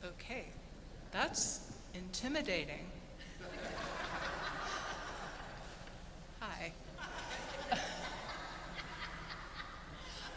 Okay, that's intimidating. Hi.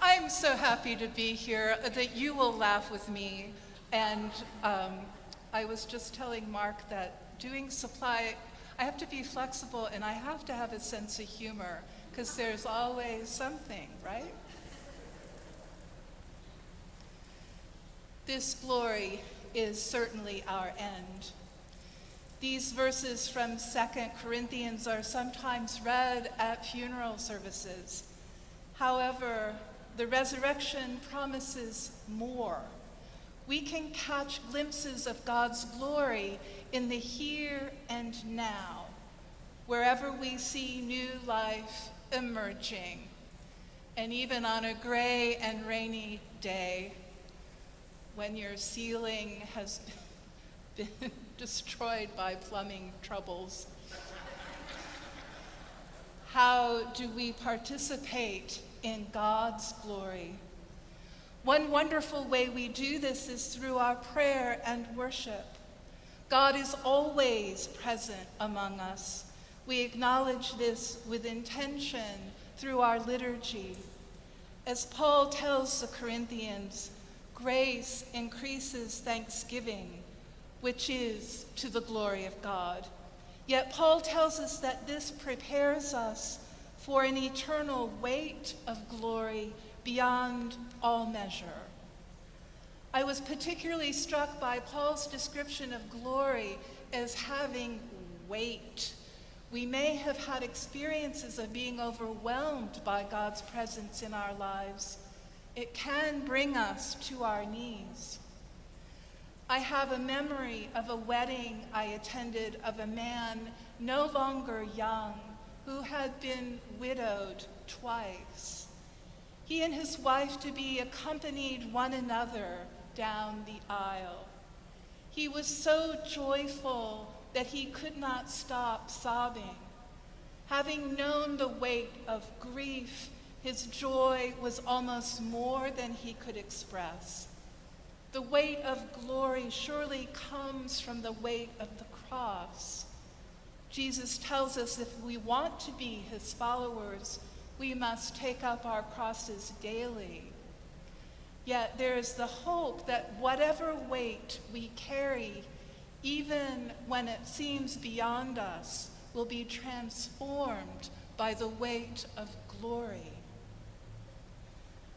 I'm so happy to be here that you will laugh with me. And I was just telling Mark that doing supply, I have to be flexible and I have to have a sense of humor because there's always something, right? This glory is certainly our end. These verses from 2 Corinthians are sometimes read at funeral services. However, the resurrection promises more. We can catch glimpses of God's glory in the here and now, wherever we see new life emerging. And even on a gray and rainy day, when your ceiling has been destroyed by plumbing troubles, how do we participate in God's glory? One wonderful way we do this is through our prayer and worship. God is always present among us. We acknowledge this with intention through our liturgy. As Paul tells the Corinthians, grace increases thanksgiving, which is to the glory of God. Yet Paul tells us that this prepares us for an eternal weight of glory beyond all measure. I was particularly struck by Paul's description of glory as having weight. We may have had experiences of being overwhelmed by God's presence in our lives. It can bring us to our knees. I have a memory of a wedding I attended of a man no longer young who had been widowed twice. He and his wife-to-be accompanied one another down the aisle. He was so joyful that he could not stop sobbing. Having known the weight of grief, his joy was almost more than he could express. The weight of glory surely comes from the weight of the cross. Jesus tells us if we want to be his followers, we must take up our crosses daily. Yet there is the hope that whatever weight we carry, even when it seems beyond us, will be transformed by the weight of glory.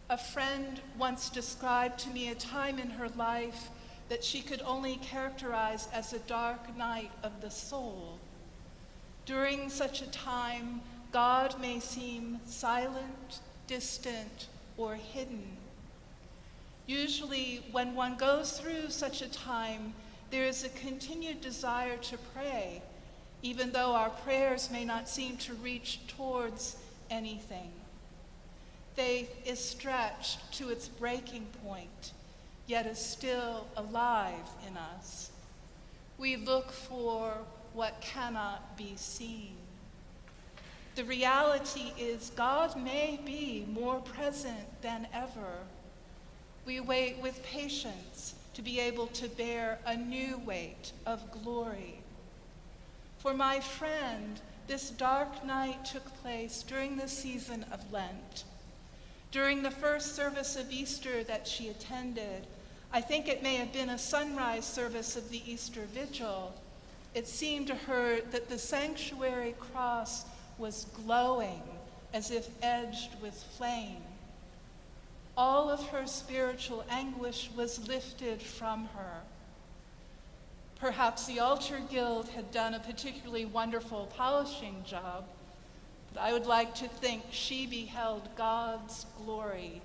A friend once described to me a time in her life that she could only characterize as a dark night of the soul. During such a time, God may seem silent, distant, or hidden. Usually, when one goes through such a time, there is a continued desire to pray, even though our prayers may not seem to reach towards anything. Faith is stretched to its breaking point, yet is still alive in us. We look for what cannot be seen. The reality is God may be more present than ever. We wait with patience to be able to bear a new weight of glory. For my friend, this dark night took place during the season of Lent. During the first service of Easter that she attended, I think it may have been a sunrise service of the Easter Vigil, it seemed to her that the sanctuary cross was glowing as if edged with flame. All of her spiritual anguish was lifted from her. Perhaps the altar guild had done a particularly wonderful polishing job, but I would like to think she beheld God's glory.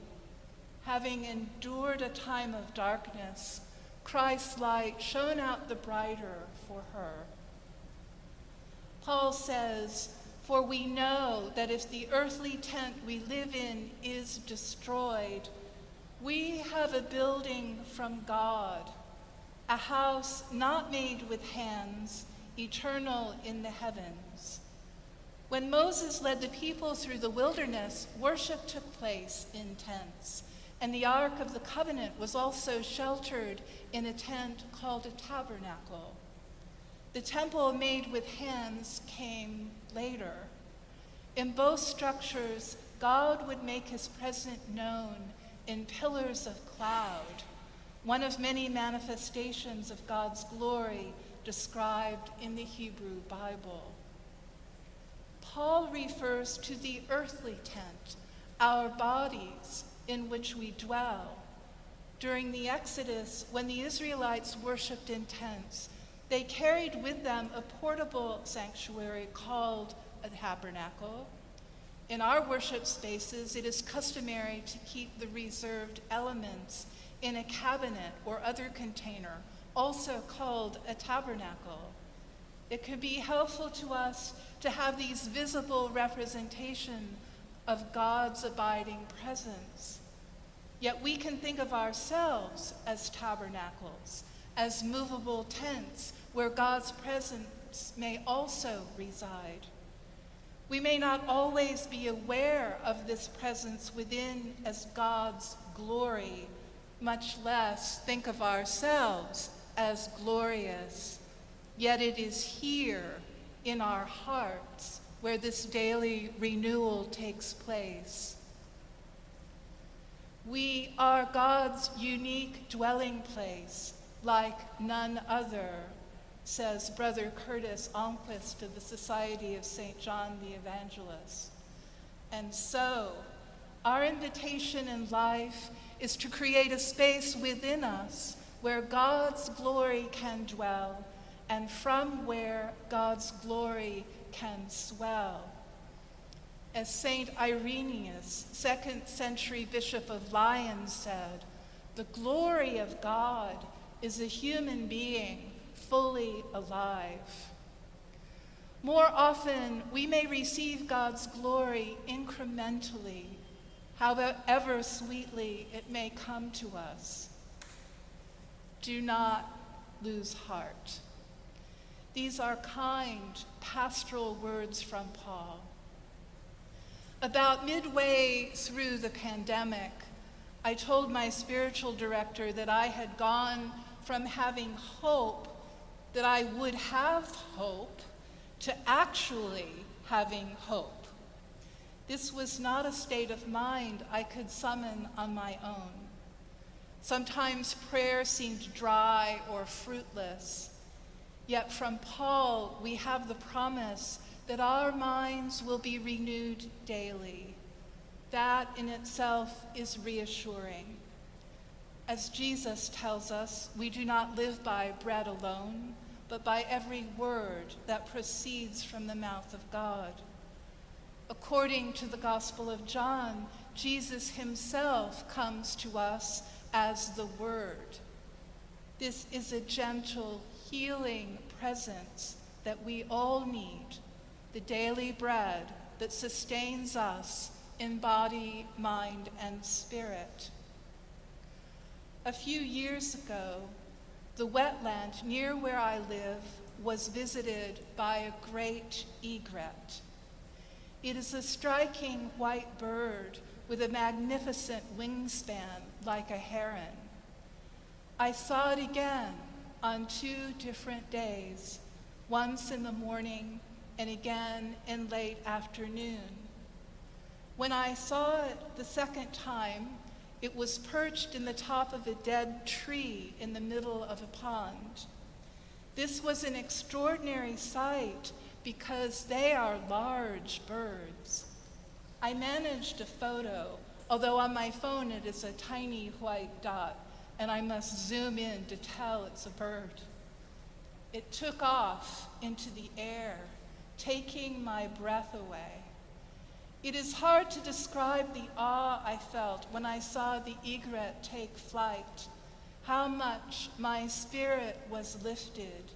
Having endured a time of darkness, Christ's light shone out the brighter for her. Paul says, "For we know that if the earthly tent we live in is destroyed, we have a building from God, a house not made with hands, eternal in the heavens. When Moses led the people through the wilderness, worship took place in tents, and the Ark of the Covenant was also sheltered in a tent called a tabernacle. The temple made with hands came later. In both structures, God would make his presence known in pillars of cloud, one of many manifestations of God's glory described in the Hebrew Bible. Paul refers to the earthly tent, our bodies in which we dwell. During the Exodus, when the Israelites worshiped in tents, they carried with them a portable sanctuary called a tabernacle. In our worship spaces, it is customary to keep the reserved elements in a cabinet or other container, also called a tabernacle. It could be helpful to us to have these visible representation of God's abiding presence. Yet we can think of ourselves as tabernacles, as movable tents where God's presence may also reside. We may not always be aware of this presence within as God's glory, much less think of ourselves as glorious. Yet it is here in our hearts where this daily renewal takes place. We are God's unique dwelling place, like none other, says Brother Curtis Almquist of the Society of St. John the Evangelist. And so, our invitation in life is to create a space within us where God's glory can dwell and from where God's glory can swell. As St. Irenaeus, 2nd century Bishop of Lyons, said, "The glory of God is a human being fully alive." More often, we may receive God's glory incrementally, however sweetly it may come to us. Do not lose heart. These are kind, pastoral words from Paul. About midway through the pandemic, I told my spiritual director that I had gone from having hope that I would have hope to actually having hope. This was not a state of mind I could summon on my own. Sometimes prayer seemed dry or fruitless, yet from Paul we have the promise that our minds will be renewed daily. That in itself is reassuring. As Jesus tells us, we do not live by bread alone, but by every word that proceeds from the mouth of God. According to the Gospel of John, Jesus himself comes to us as the Word. This is a gentle, healing presence that we all need, the daily bread that sustains us in body, mind, and spirit. A few years ago, the wetland near where I live was visited by a great egret. It is a striking white bird with a magnificent wingspan like a heron. I saw it again on 2 different days, once in the morning and again in late afternoon. When I saw it the second time, it was perched in the top of a dead tree in the middle of a pond. This was an extraordinary sight because they are large birds. I managed a photo, although on my phone it is a tiny white dot, and I must zoom in to tell it's a bird. It took off into the air, taking my breath away. It is hard to describe the awe I felt when I saw the egret take flight, how much my spirit was lifted.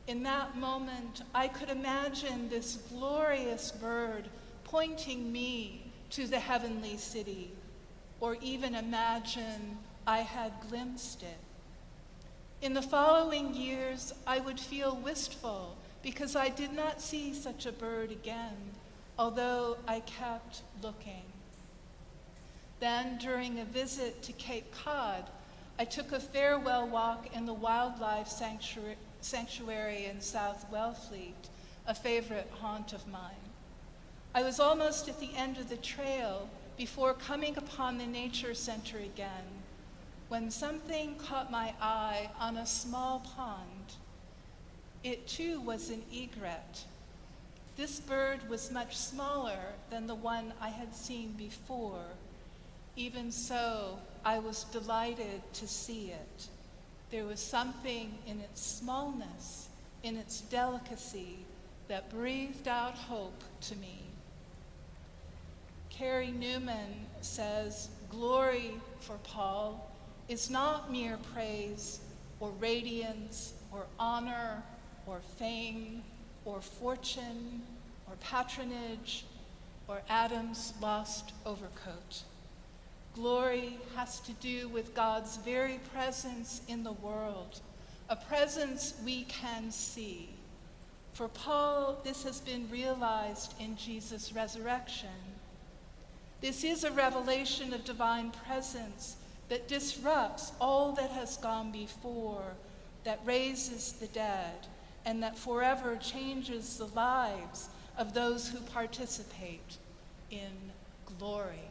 In that moment, I could imagine this glorious bird pointing me to the heavenly city, or even imagine I had glimpsed it. In the following years, I would feel wistful because I did not see such a bird again. although I kept looking. Then, during a visit to Cape Cod, I took a farewell walk in the wildlife sanctuary in South Wellfleet, a favorite haunt of mine. I was almost at the end of the trail before coming upon the nature center again, when something caught my eye on a small pond. It too was an egret. This bird was much smaller than the one I had seen before. Even so, I was delighted to see it. There was something in its smallness, in its delicacy, that breathed out hope to me. Carrie Newman says, glory for Paul is not mere praise or radiance or honor or fame or fortune or patronage or Adam's lost overcoat. Glory has to do with God's very presence in the world, a presence we can see. For Paul, this has been realized in Jesus' resurrection. This is a revelation of divine presence that disrupts all that has gone before, that raises the dead, and that forever changes the lives of those who participate in glory.